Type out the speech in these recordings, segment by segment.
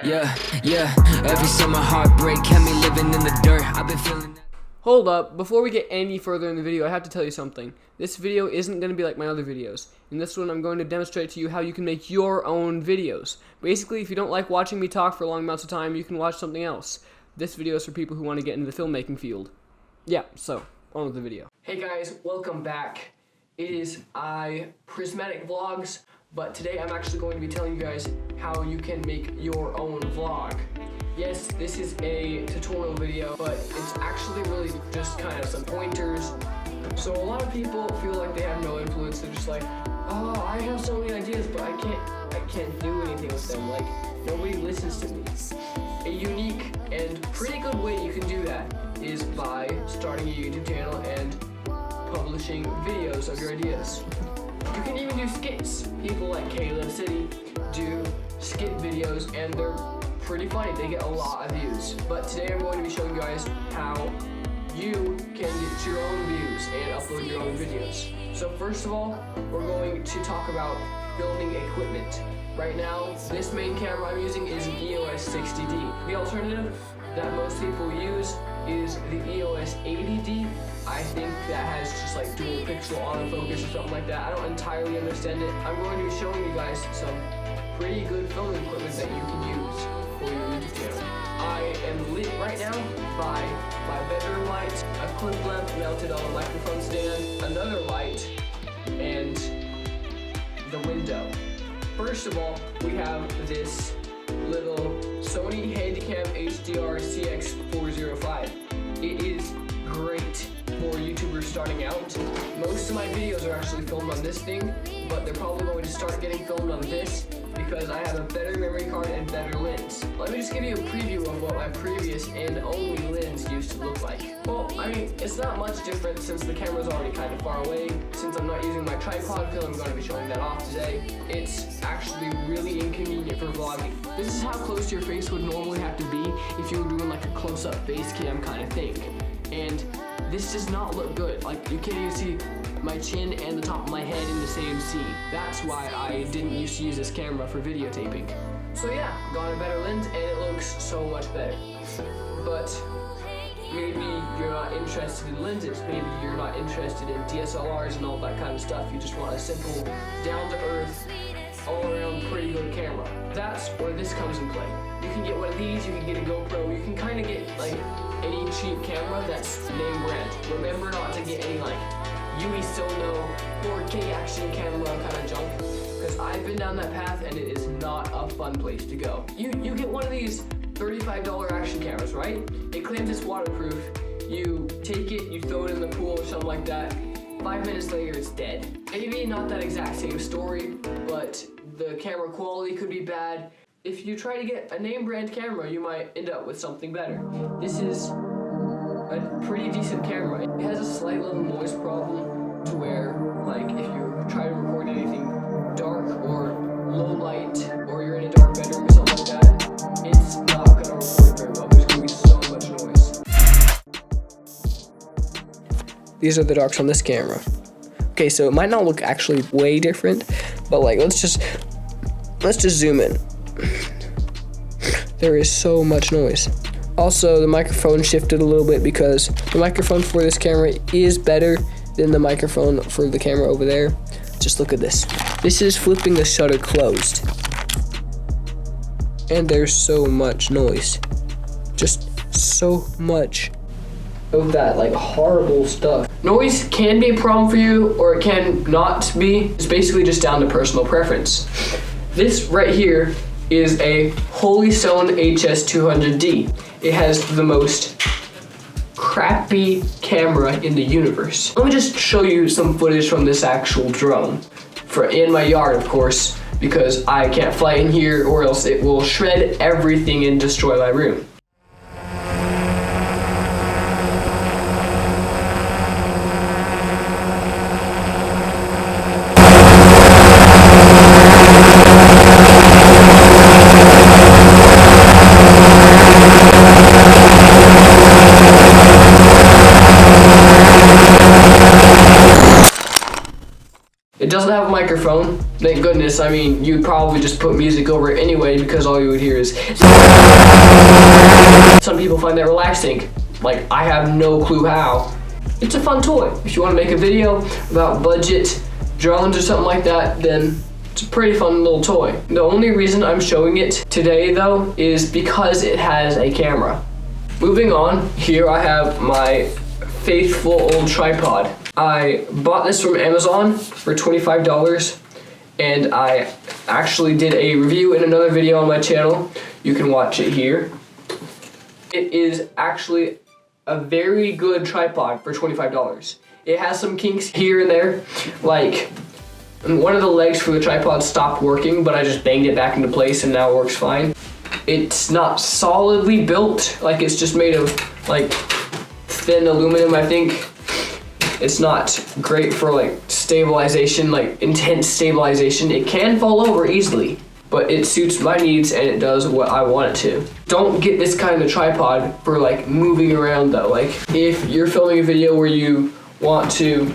Yeah, every summer heartbreak had me living in the dirt. I've been feeling that. Hold up, before we get any further in the video, I have to tell you something. This video isn't going to be like my other videos. In this one, I'm going to demonstrate to you how you can make your own videos. Basically, if you don't like watching me talk for long amounts of time, you can watch something else. This video is for people who want to get into the filmmaking field. Yeah, so, on with the video. Hey guys, welcome back. It is Prismatic Vlogs, but today I'm actually going to be telling you guys how you can make your own vlog. Yes, this is a tutorial video, but it's actually really just kind of some pointers. So a lot of people feel like they have no influence. They're just like, oh, I have so many ideas, but I can't do anything with them. Like, nobody listens to me. A unique and pretty good way you can do that is by starting a YouTube channel and publishing videos of your ideas. You can even do skits. People like Caleb City do skit videos, and they're pretty funny. They get a lot of views. But today I'm going to be showing you guys how you can get your own views and upload your own videos. So first of all, we're going to talk about filming equipment. Right now, this main camera I'm using is an EOS 60D. The alternative that most people use is the EOS 80D. I think that has just like dual pixel autofocus or something like that. I don't entirely understand it. I'm going to be showing you guys some pretty good filming equipment that you can use for your YouTube channel. I am lit right now by my bedroom light, a clip lamp mounted on a microphone stand, another light, and the window. First of all, we have this little Sony Handycam HDR CX405. It is great for YouTubers starting out. Most of my videos are actually filmed on this thing, but they're probably going to start getting filmed on this because I have a better memory card and better lens. Let me just give you a preview of what my previous and only lens used to look like. Well, I mean, it's not much different since the camera's already kind of far away. Since I'm not using my tripod because I'm going to be showing that off today, it's actually really inconvenient for vlogging. This is how close your face would normally have to be if you were doing like a close-up face cam kind of thing. And this does not look good. Like, you can't even see my chin and the top of my head in the same scene. That's why I didn't used to use this camera for videotaping. So yeah, got a better lens and it looks so much better. But maybe you're not interested in lenses. Maybe you're not interested in DSLRs and all that kind of stuff. You just want a simple, down-to-earth, all-around pretty good camera. That's where this comes in play. You can get one of these, you can get a GoPro, you can kind of get like any cheap camera that's name brand. Remember not to get any like Yui Sono 4K action camera kind of junk, because I've been down that path and it is not a fun place to go. You get one of these $35 action cameras, right? It claims it's waterproof. You take it, you throw it in the pool or something like that. 5 minutes later, it's dead. Maybe not that exact same story, but the camera quality could be bad. If you try to get a name brand camera, you might end up with something better. This is a pretty decent camera. It has a slight little noise problem to where, like, if you try to record anything dark or low light, or you're in a dark bedroom or something like that, it's not gonna record very well. There's gonna be so much noise. These are the darks on this camera. Okay, so it might not look actually way different, but like, let's just zoom in. There is so much noise. Also, the microphone shifted a little bit because the microphone for this camera is better than the microphone for the camera over there. Just look at this. This is flipping the shutter closed. And there's so much noise. Just so much of that like horrible stuff. Noise can be a problem for you or it can not be. It's basically just down to personal preference. This right here is a Holy Stone HS200D. It has the most crappy camera in the universe. Let me just show you some footage from this actual drone. In my yard, of course, because I can't fly in here or else it will shred everything and destroy my room. It doesn't have a microphone, thank goodness. I mean, you'd probably just put music over it anyway because all you would hear is. Some people find that relaxing. Like, I have no clue how. It's a fun toy. If you want to make a video about budget drones or something like that, then it's a pretty fun little toy. The only reason I'm showing it today though is because it has a camera. Moving on, here I have my faithful old tripod. I bought this from Amazon for $25 and I actually did a review in another video on my channel. You can watch it here. It is actually a very good tripod for $25. It has some kinks here and there, like one of the legs for the tripod stopped working, but I just banged it back into place and now it works fine. It's not solidly built, like it's just made of like thin aluminum, I think. It's not great for like stabilization, like intense stabilization. It can fall over easily, but it suits my needs and it does what I want it to. Don't get this kind of tripod for like moving around though. Like if you're filming a video where you want to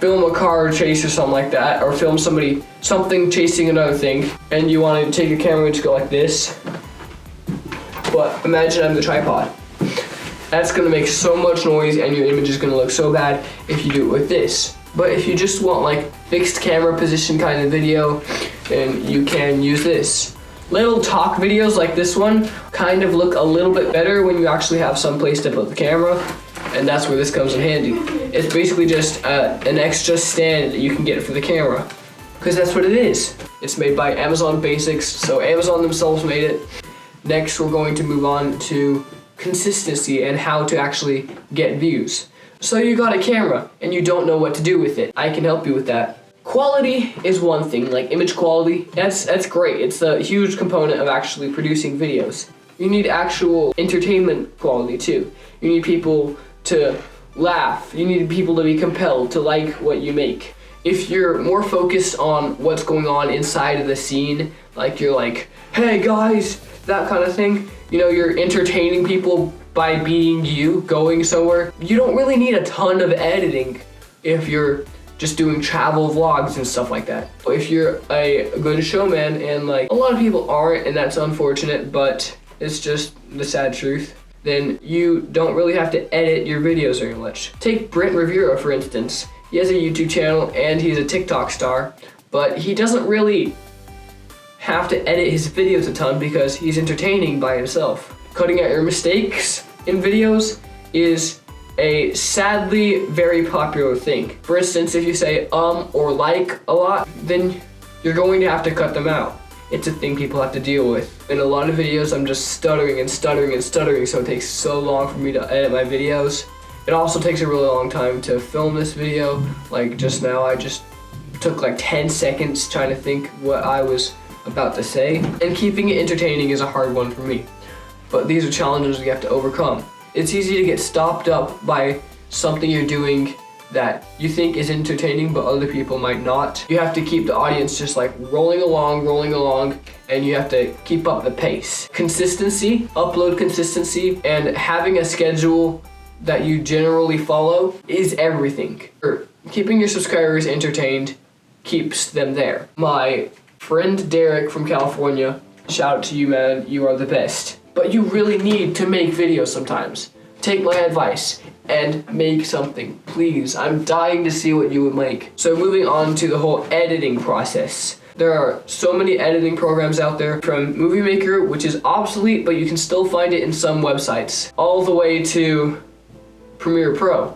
film a car chase or something like that, or film something chasing another thing, and you want to take your camera and just go like this, but imagine I'm the tripod. That's gonna make so much noise and your image is gonna look so bad if you do it with this. But if you just want like fixed camera position kind of video, then you can use this. Little talk videos like this one kind of look a little bit better when you actually have some place to put the camera, and that's where this comes in handy. It's basically just an extra stand that you can get for the camera, because that's what it is. It's made by Amazon Basics, so Amazon themselves made it. Next, we're going to move on to consistency and how to actually get views. So you got a camera and you don't know what to do with it. I can help you with that. Quality is one thing, like image quality, that's great. It's a huge component of actually producing videos. You need actual entertainment quality too. You need people to laugh. You need people to be compelled to like what you make. If you're more focused on what's going on inside of the scene, like you're like, hey guys, that kind of thing, you know, you're entertaining people by being you, going somewhere. You don't really need a ton of editing if you're just doing travel vlogs and stuff like that. If you're a good showman, and like a lot of people aren't, and that's unfortunate, but it's just the sad truth, then you don't really have to edit your videos very much. Take Brent Rivera for instance. He has a YouTube channel and he's a TikTok star, but he doesn't really have to edit his videos a ton because he's entertaining by himself. Cutting out your mistakes in videos is a sadly very popular thing. For instance, if you say or like a lot, then you're going to have to cut them out. It's a thing people have to deal with. In a lot of videos, I'm just stuttering and stuttering and stuttering, so it takes so long for me to edit my videos. It also takes a really long time to film this video. Like just now, I just took like 10 seconds trying to think what I was about to say, and keeping it entertaining is a hard one for me. But these are challenges we have to overcome. It's easy to get stopped up by something you're doing that you think is entertaining but other people might not. You have to keep the audience just like rolling along, and you have to keep up the pace. Consistency, upload consistency, and having a schedule that you generally follow is everything. Keeping your subscribers entertained keeps them there. My friend Derek from California, shout out to you, man, you are the best. But you really need to make videos sometimes. Take my advice and make something, please. I'm dying to see what you would make. So moving on to the whole editing process. There are so many editing programs out there, from Movie Maker, which is obsolete, but you can still find it in some websites, all the way to Premiere Pro.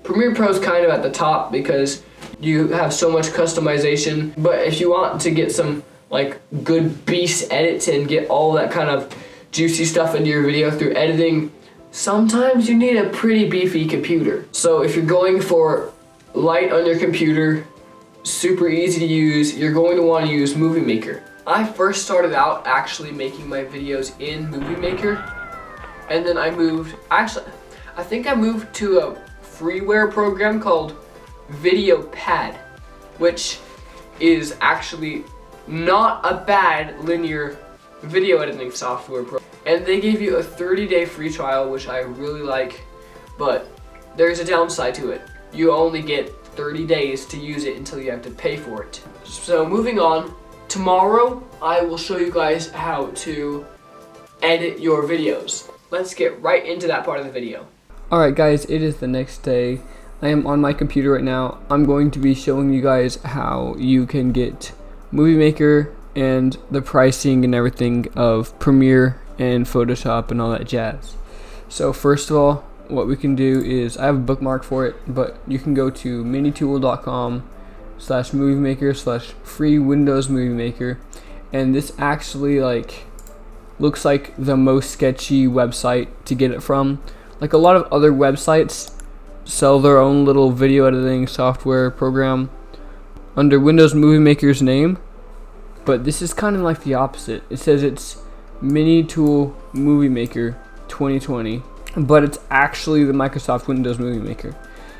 Premiere Pro is kind of at the top because you have so much customization, but if you want to get some like good beast edits and get all that kind of juicy stuff into your video through editing, sometimes you need a pretty beefy computer. So if you're going for light on your computer, super easy to use, you're going to want to use Movie Maker. I first started out actually making my videos in Movie Maker, and then I think I moved to a freeware program called Videopad, which is actually not a bad linear video editing software program. And they gave you a 30-day free trial, which I really like, but there's a downside to it. You only get 30 days to use it until you have to pay for it. So moving on, tomorrow I will show you guys how to edit your videos. Let's get right into that part of the video. Alright guys, it is the next day. I am on my computer right now. I'm going to be showing you guys how you can get Movie Maker and the pricing and everything of Premiere and Photoshop and all that jazz. So first of all, what we can do is, I have a bookmark for it, but you can go to minitool.com/moviemaker/free Windows Movie Maker, and this actually looks like the most sketchy website to get it from. Like a lot of other websites sell their own little video editing software program under Windows Movie Maker's name, but this is kind of like the opposite. It says it's Minitool Movie Maker 2020, but it's actually the Microsoft Windows Movie Maker.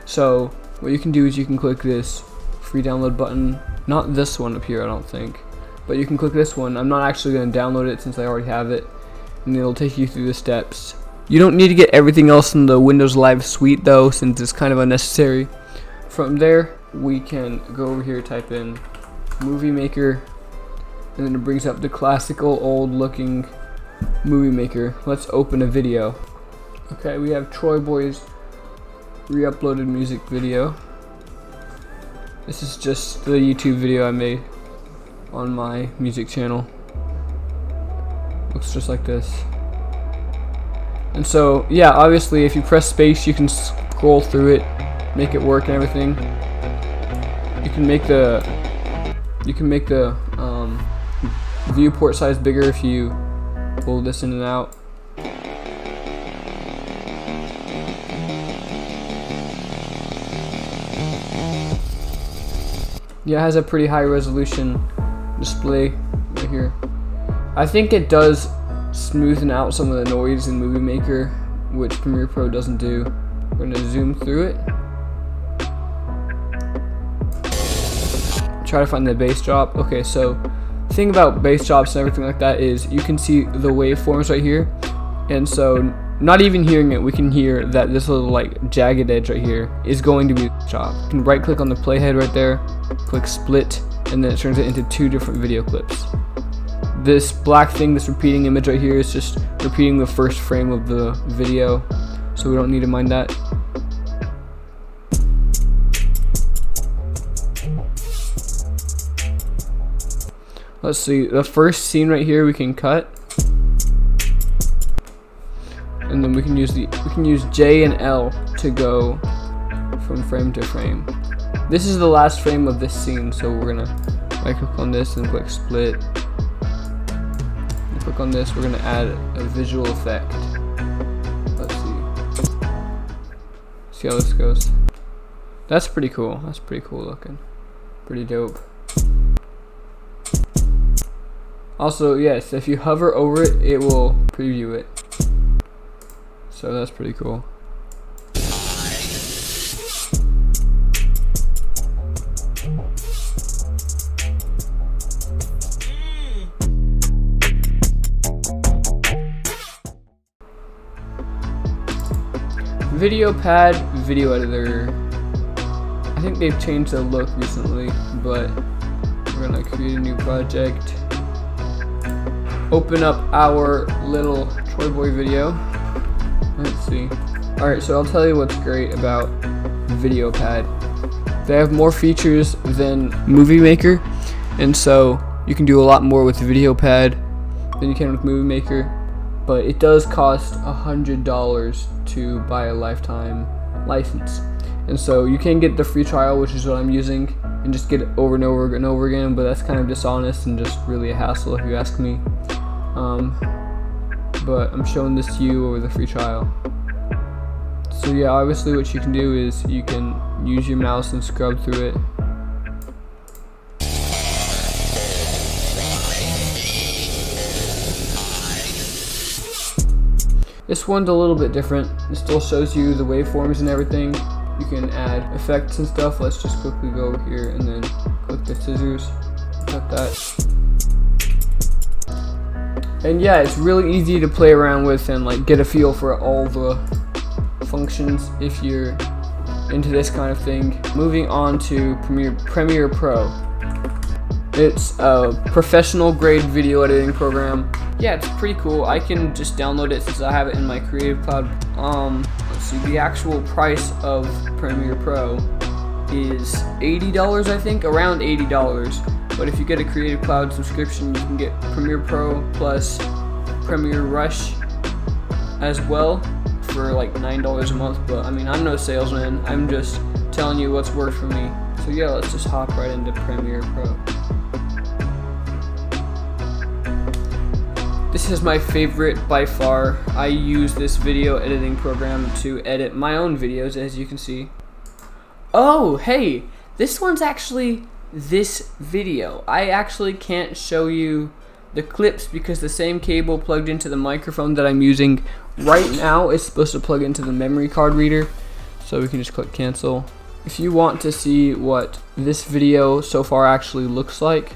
So what you can do is you can click this free download button, not this one up here I don't think, but you can click this one. I'm not actually going to download it since I already have it, and it'll take you through the steps. You don't need to get everything else in the Windows Live suite though, since it's kind of unnecessary. From there we can go over here, type in Movie Maker, and then it brings up the classical old looking Movie Maker. Let's open a video. Okay, we have Troy Boy's re-uploaded music video. This is just the YouTube video I made on my music channel. Looks just like this. And so yeah, obviously if you press space you can scroll through it, make it work and everything. You can make the viewport size bigger if you pull this in and out. Yeah, it has a pretty high resolution display right here. I think it does smoothen out some of the noise in Movie Maker, which Premiere Pro doesn't do. We're going to zoom through it. Try to find the bass drop. Okay, so the thing about bass drops and everything like that is you can see the waveforms right here, and so not even hearing it, we can hear that this little jagged edge right here is going to be the drop. You can right click on the playhead right there, click split, and then it turns it into 2 different video clips. This black thing, this repeating image right here, is just repeating the first frame of the video, so we don't need to mind that. Let's see, the first scene right here we can cut, and then we can use J and L to go from frame to frame. This is the last frame of this scene, so we're gonna right click on this and click split. And click on this, we're gonna add a visual effect. Let's see how this goes. That's pretty cool. That's pretty cool looking. Pretty dope. Also, yes, if you hover over it, it will preview it. So that's pretty cool. Videopad video editor. I think they've changed the look recently, but we're gonna create a new project. Open up our little Troy Boy video. Let's see. Alright, so I'll tell you what's great about Videopad. They have more features than Movie Maker, and so you can do a lot more with Videopad than you can with Movie Maker, but it does cost $100 to buy a lifetime license. And so you can get the free trial, which is what I'm using, and just get it over and over and over again, but that's kind of dishonest and just really a hassle if you ask me. But I'm showing this to you over the free trial. So yeah, obviously what you can do is you can use your mouse and scrub through it. This one's a little bit different. It still shows you the waveforms and everything. You can add effects and stuff. Let's just quickly go over here and then click the scissors, cut that. And yeah, it's really easy to play around with and get a feel for all the functions if you're into this kind of thing. Moving on to Premiere Pro. It's a professional grade video editing program. Yeah, it's pretty cool. I can just download it since I have it in my Creative Cloud. Let's see, the actual price of Premiere Pro is $80, I think, around $80. But if you get a Creative Cloud subscription, you can get Premiere Pro plus Premiere Rush as well for like $9 a month. But I mean, I'm no salesman. I'm just telling you what's worked for me. So yeah, let's just hop right into Premiere Pro. This is my favorite by far. I use this video editing program to edit my own videos, as you can see. Oh, hey, this one's actually this video. I actually can't show you the clips because the same cable plugged into the microphone that I'm using right now is supposed to plug into the memory card reader. So we can just click cancel. If you want to see what this video so far actually looks like,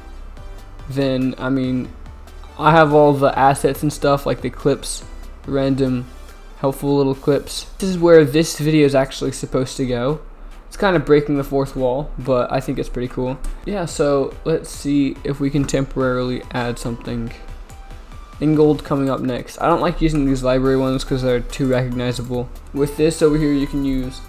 then I mean, I have all the assets and stuff like the clips, random helpful little clips. This is where this video is actually supposed to go. It's kind of breaking the fourth wall, but I think it's pretty cool. Yeah, so let's see if we can temporarily add something. Ingold coming up next. I don't like using these library ones because they're too recognizable. With this over here, you can use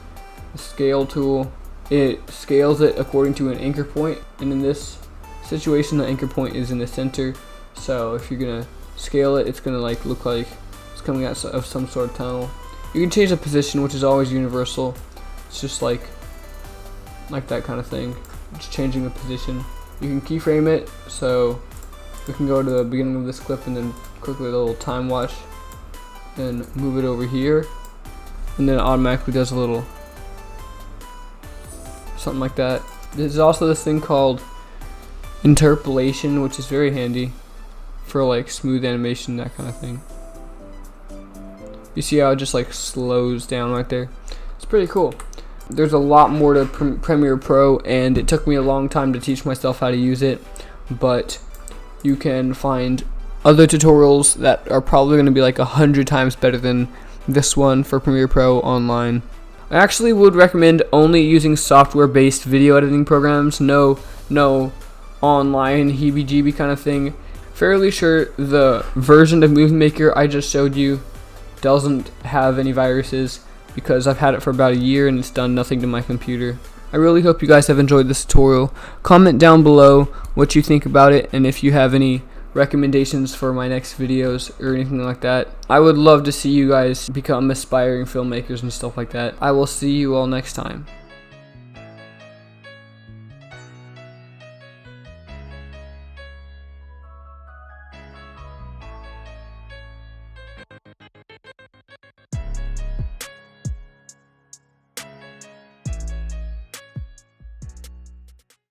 the scale tool. It scales it according to an anchor point, and in this situation, the anchor point is in the center. So if you're gonna scale it, it's gonna like look like it's coming out of some sort of tunnel. You can change the position, which is always universal. It's just like that kind of thing. Just changing the position. You can keyframe it, so we can go to the beginning of this clip and then quickly the little time watch and move it over here, and then it automatically does a little something like that. There's also this thing called Interpolation, which is very handy for like smooth animation, that kind of thing. You see how it just like slows down right there? It's pretty cool. There's a lot more to Premiere Pro, and it took me a long time to teach myself how to use it, but you can find other tutorials that are probably going to be like 100 times better than this one for Premiere Pro online. I actually would recommend only using software-based video editing programs, no online heebie-jeebie kind of thing. Fairly sure the version of Movie Maker I just showed you doesn't have any viruses because I've had it for about a year and it's done nothing to my computer. I really hope you guys have enjoyed this tutorial. Comment down below what you think about it, and if you have any recommendations for my next videos or anything like that. I would love to see you guys become aspiring filmmakers and stuff like that. I will see you all next time.